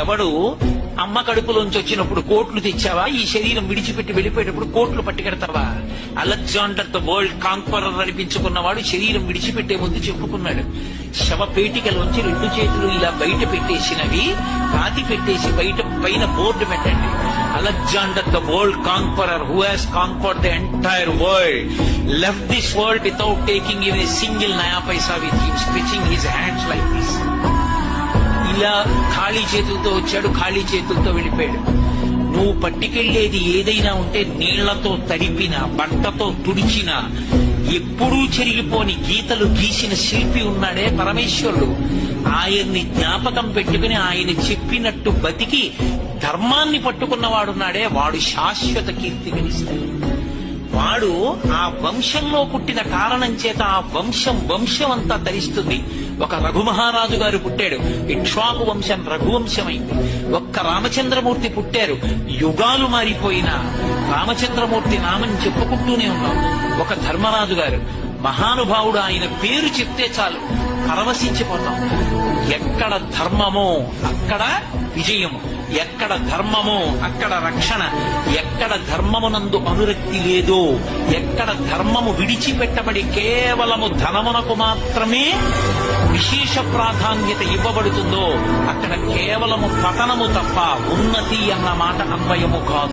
ఎవడు అమ్మ కడుపులోంచి వచ్చినప్పుడు కోట్లు తెచ్చావా, ఈ శరీరం విడిచిపెట్టి వెళ్ళిపోయేటప్పుడు కోట్లు పట్టుకెడతావా? అలెగ్జాండర్ ద వరల్డ్ కాంక్వరర్ అనిపించుకున్నవాడు శరీరం విడిచిపెట్టే ముందు చెప్పుకున్నాడు, శవపేటికలోంచి 2 చేతులు ఇలా బయట పెట్టేసినవి పాతి పెట్టేసి బయట పైన బోర్డు పెట్టండి, Alexander the world conqueror who has conquered the entire world left this world without taking in a single naya paisa with him stretching his hands like this. ఇలా ఖాళీ చేతులతో వచ్చాడు, ఖాళీ చేతులతో వెళ్ళిపోయాడు. నువ్వు పట్టుకెళ్లేది ఏదైనా ఉంటే నీళ్లతో తడిపిన, బట్టతో తుడిచిన, ఎప్పుడూ చెరిగిపోని గీతలు గీసిన శిల్పి ఉన్నాడే పరమేశ్వరుడు. ఆయన్ని జ్ఞాపకం పెట్టుకుని ఆయన చెప్పినట్టు బతికి ధర్మాన్ని పట్టుకున్నవాడున్నాడే, వాడు శాశ్వత కీర్తి గణిస్తాడు. వాడు ఆ వంశంలో పుట్టిన కారణం చేత ఆ వంశం అంతా తరిస్తుంది. ఒక రఘుమహారాజు గారు పుట్టాడు, ఇక్ష్వాకు వంశం రఘువంశమైంది. ఒక్క రామచంద్రమూర్తి పుట్టారు, యుగాలు మారిపోయినా రామచంద్రమూర్తి నామం చెప్పుకుంటూనే ఉన్నాం. ఒక ధర్మరాజు గారు మహానుభావుడు, ఆయన పేరు చెప్తే చాలు పరవశించిపోతాం. ఎక్కడ ధర్మమో అక్కడ విజయము, ఎక్కడ ధర్మమో అక్కడ రక్షణ, ఎక్కడ ధర్మమునందు అనురక్తి లేదో, ఎక్కడ ధర్మము విడిచిపెట్టబడి కేవలము ధనమునకు మాత్రమే విశేష ప్రాధాన్యత ఇవ్వబడుతుందో అక్కడ కేవలము పతనము తప్ప ఉన్నతి అన్న మాట అన్వయము కాదు.